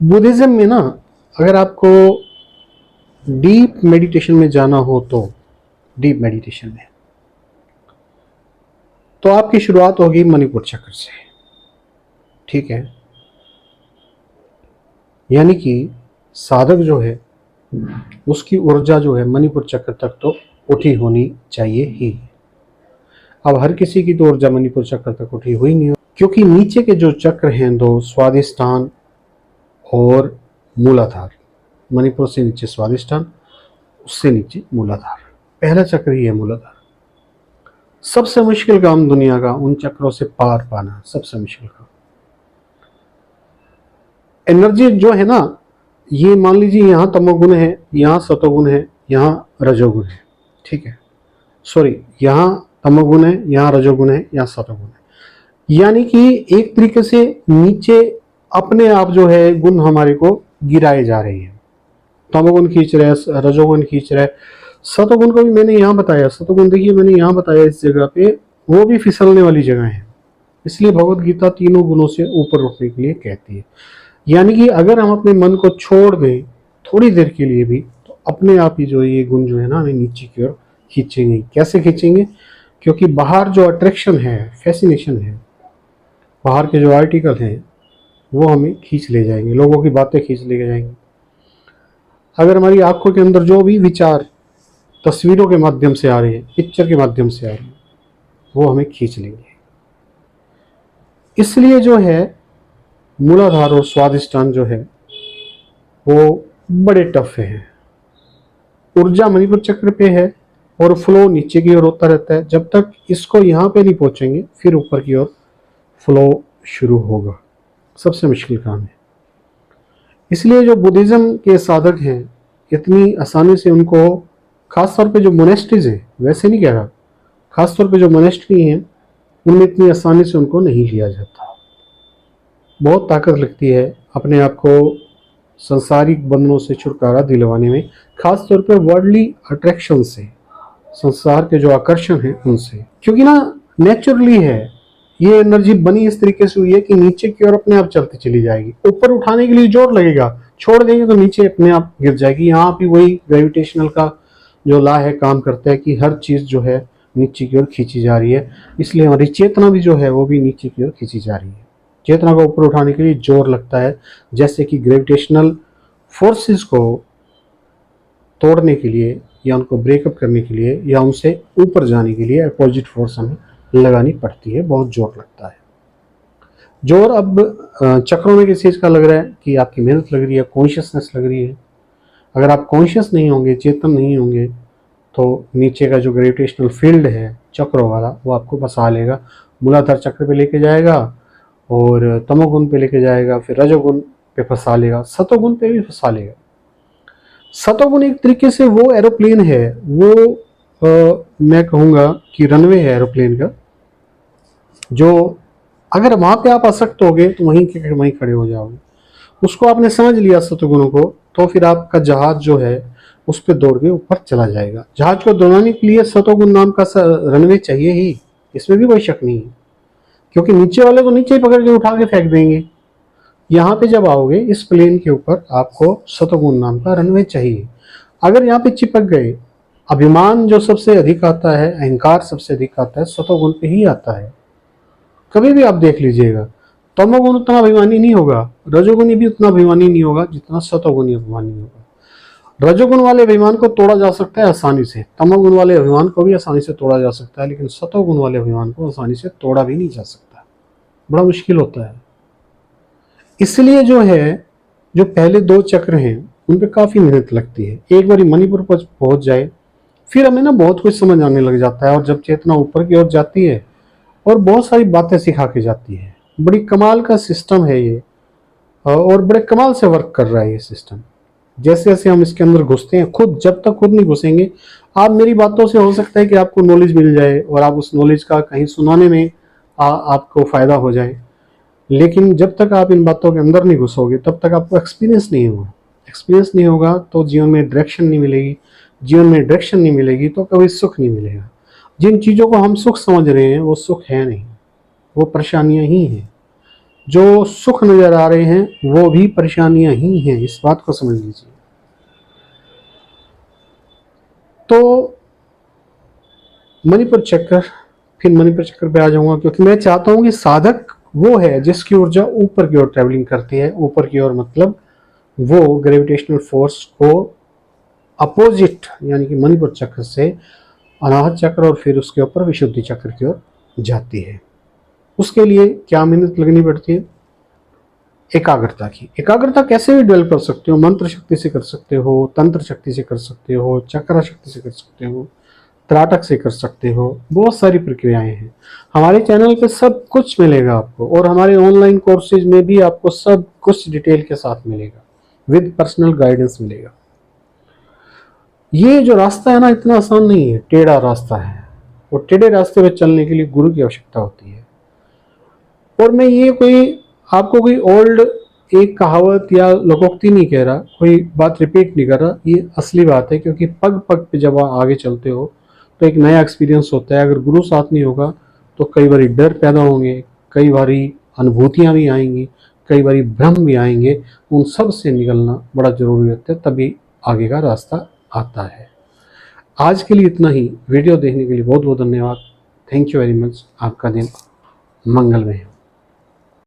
Buddhism में ना, अगर आपको डीप मेडिटेशन में जाना हो तो डीप मेडिटेशन में तो आपकी शुरुआत होगी मणिपुर चक्र से। ठीक है, यानी कि साधक जो है उसकी ऊर्जा जो है मणिपुर चक्र तक तो उठी होनी चाहिए ही। अब हर किसी की तो ऊर्जा मणिपुर चक्र तक उठी हुई नहीं हो, क्योंकि नीचे के जो चक्र हैं दो, स्वादिष्ठान और मूलाधार, मणिपुर से नीचे स्वादिष्ठान, उससे नीचे मूलाधार, पहला चक्र ही है मूलाधार। सबसे मुश्किल काम दुनिया का उन चक्रों से पार पाना, सबसे मुश्किल काम। एनर्जी जो है ना, ये मान लीजिए यहाँ तमोगुण है, यहाँ सतोगुण है, यहाँ रजोगुण है। ठीक है, सॉरी, यहाँ तमोगुण है, यहाँ रजोगुण है, यहाँ सतोगुण है। यानी कि एक तरीके से नीचे अपने आप जो है गुण हमारे को गिराए जा रहे हैं। तमोगुण खींच रहे हैं, रजोगुण खींच रहे हैं, सतोगुण को भी मैंने यहाँ बताया। सतोगुण देखिए मैंने यहाँ बताया इस जगह पे, वो भी फिसलने वाली जगह है। इसलिए भगवत गीता तीनों गुणों से ऊपर उठने के लिए कहती है। यानी कि अगर हम अपने मन को छोड़ दें थोड़ी देर के लिए भी, तो अपने आप ही जो ये गुण जो है ना हमें नीचे की ओर खींचेंगे। कैसे खींचेंगे? क्योंकि बाहर जो अट्रैक्शन है, फैसिनेशन है, बाहर के जो आर्टिकल हैं वो हमें खींच ले जाएंगे, लोगों की बातें खींच ले जाएंगी। अगर हमारी आंखों के अंदर जो भी विचार तस्वीरों के माध्यम से आ रहे हैं, पिक्चर के माध्यम से आ रहे हैं, वो हमें खींच लेंगे। इसलिए जो है मूलाधार और स्वादिष्ठान जो है वो बड़े टफ है। ऊर्जा मणिपुर चक्र पे है और फ्लो नीचे की ओर होता रहता है। जब तक इसको यहाँ पे नहीं पहुंचेंगे फिर ऊपर की ओर फ्लो शुरू होगा। सबसे मुश्किल काम है। इसलिए जो बुद्धिज्म के साधक हैं इतनी आसानी से उनको, खासतौर पे जो मोनेस्ट्रीज है, वैसे नहीं कह रहा, खासतौर पे जो मोनेस्ट्री हैं उनमें इतनी आसानी से उनको नहीं लिया जाता। बहुत ताकत लगती है अपने आप को संसारिक बंधनों से छुटकारा दिलवाने में, खासतौर पे वर्ल्डली अट्रैक्शन से, संसार के जो आकर्षण है उनसे। क्योंकि ना नेचुरली है ये एनर्जी बनी इस तरीके से हुई है कि नीचे की ओर अपने आप चलती चली जाएगी। ऊपर उठाने के लिए जोर लगेगा, छोड़ देंगे तो नीचे अपने आप गिर जाएगी। यहाँ भी वही ग्रेविटेशनल का जो लॉ है काम करता है कि हर चीज जो है नीचे की ओर खींची जा रही है। इसलिए हमारी चेतना भी जो है वो भी नीचे की ओर खींची जा रही है। चेतना को ऊपर उठाने के लिए जोर लगता है, जैसे कि ग्रेविटेशनल फोर्सेस को तोड़ने के लिए या उनको ब्रेकअप करने के लिए या उनसे ऊपर जाने के लिए अपोजिट फोर्स हमें लगानी पड़ती है। बहुत जोर लगता है। जोर अब चक्रों में किस चीज़ का लग रहा है कि आपकी मेहनत लग रही है, कॉन्शियसनेस लग रही है। अगर आप कॉन्शियस नहीं होंगे, चेतन नहीं होंगे, तो नीचे का जो ग्रेविटेशनल फील्ड है चक्रों वाला वो आपको फंसा लेगा, मूलाधार चक्र पे लेके जाएगा और तमोगुण पे लेके जाएगा, फिर रजोगुण पे फंसा लेगा, सतोगुण पे भी फंसा लेगा। सतोगुण एक तरीके से वो एरोप्लेन है, वो मैं कहूँगा कि रनवे है एरोप्लेन का, जो अगर वहाँ पे आप आसक्त हो गए तो वहीं के वहीं खड़े हो जाओगे। उसको आपने समझ लिया सतोगुणों को, तो फिर आपका जहाज जो है उस पर दौड़ के ऊपर चला जाएगा। जहाज को दौड़ाने के लिए सतोगुण नाम का रनवे चाहिए ही, इसमें भी कोई शक नहीं है। क्योंकि नीचे वाले को नीचे ही पकड़ के उठा के फेंक देंगे। यहाँ पे जब आओगे इस प्लेन के ऊपर आपको सतोगुण नाम का रनवे चाहिए। अगर यहाँ पे चिपक गए, अभिमान जो सबसे अधिक आता है, अहंकार सबसे अधिक आता है, सतोगुण पे ही आता है। कभी भी आप देख लीजिएगा, तमोगुण उतना अभिमानी नहीं होगा, रजोगुणी भी उतना अभिमानी नहीं होगा जितना सतोगुणी अभिमानी होगा। रजोगुण वाले अभिमान को तोड़ा जा सकता है आसानी से, तमोगुण वाले अभिमान को भी आसानी से तोड़ा जा सकता है, लेकिन सतोगुण वाले अभिमान को आसानी से तोड़ा भी नहीं जा सकता, बड़ा मुश्किल होता है। इसलिए जो है, जो पहले दो चक्र हैं उन पे काफी मेहनत लगती है। एक बार मणिपुर पर पहुंच जाए फिर हमें ना बहुत कुछ समझ आने लग जाता है। और जब चेतना ऊपर की ओर जाती है और बहुत सारी बातें सिखा के जाती है। बड़ी कमाल का सिस्टम है ये, और बड़े कमाल से वर्क कर रहा है ये सिस्टम। जैसे जैसे हम इसके अंदर घुसते हैं, खुद जब तक खुद नहीं घुसेंगे, आप मेरी बातों से हो सकता है कि आपको नॉलेज मिल जाए और आप उस नॉलेज का कहीं सुनाने में आपको फायदा हो जाए, लेकिन जब तक आप इन बातों के अंदर नहीं घुसोगे तब तक आपको एक्सपीरियंस नहीं होगा। एक्सपीरियंस नहीं होगा तो जीवन में डायरेक्शन नहीं मिलेगी। जीवन में डायरेक्शन नहीं मिलेगी तो कभी सुख नहीं मिलेगा। जिन चीज़ों को हम सुख समझ रहे हैं वो सुख है नहीं, वो परेशानियां ही हैं। जो सुख नजर आ रहे हैं वो भी परेशानियां ही हैं, इस बात को समझ लीजिए। तो मणिपुर चक्र, फिर मणिपुर चक्र पे आ जाऊंगा, क्योंकि मैं चाहता हूं कि साधक वो है जिसकी ऊर्जा ऊपर की ओर ट्रेवलिंग करती है। ऊपर की ओर मतलब वो ग्रेविटेशनल फोर्स को अपोजिट, यानी कि मणिपुर चक्र से अनाहत चक्र और फिर उसके ऊपर विशुद्धि चक्र की ओर जाती है। उसके लिए क्या मेहनत लगनी पड़ती है? एकाग्रता की। एकाग्रता कैसे भी डेवलप कर सकते हो, मंत्र शक्ति से कर सकते हो, तंत्र शक्ति से कर सकते हो, चक्र शक्ति से कर सकते हो, त्राटक से कर सकते हो, बहुत सारी प्रक्रियाएं हैं। हमारे चैनल पे सब कुछ मिलेगा आपको, और हमारे ऑनलाइन कोर्सेज में भी आपको सब कुछ डिटेल के साथ मिलेगा, विद पर्सनल गाइडेंस मिलेगा। ये जो रास्ता है ना, इतना आसान नहीं है, टेढ़ा रास्ता है, और टेढ़े रास्ते पे चलने के लिए गुरु की आवश्यकता होती है। और मैं ये आपको कोई ओल्ड एक कहावत या लोकोक्ति नहीं कह रहा, कोई बात रिपीट नहीं कर रहा, ये असली बात है। क्योंकि पग पग पे जब आप आगे चलते हो तो एक नया एक्सपीरियंस होता है। अगर गुरु साथ नहीं होगा तो कई बारी डर पैदा होंगे, कई बारी अनुभूतियां भी आएंगी, कई बारी भ्रम भी आएंगे। उन सब से निकलना बड़ा जरूरी होता है, तभी आगे का रास्ता आता है। आज के लिए इतना ही। वीडियो देखने के लिए बहुत बहुत धन्यवाद। Thank you very much. आपका दिन मंगलमय हो।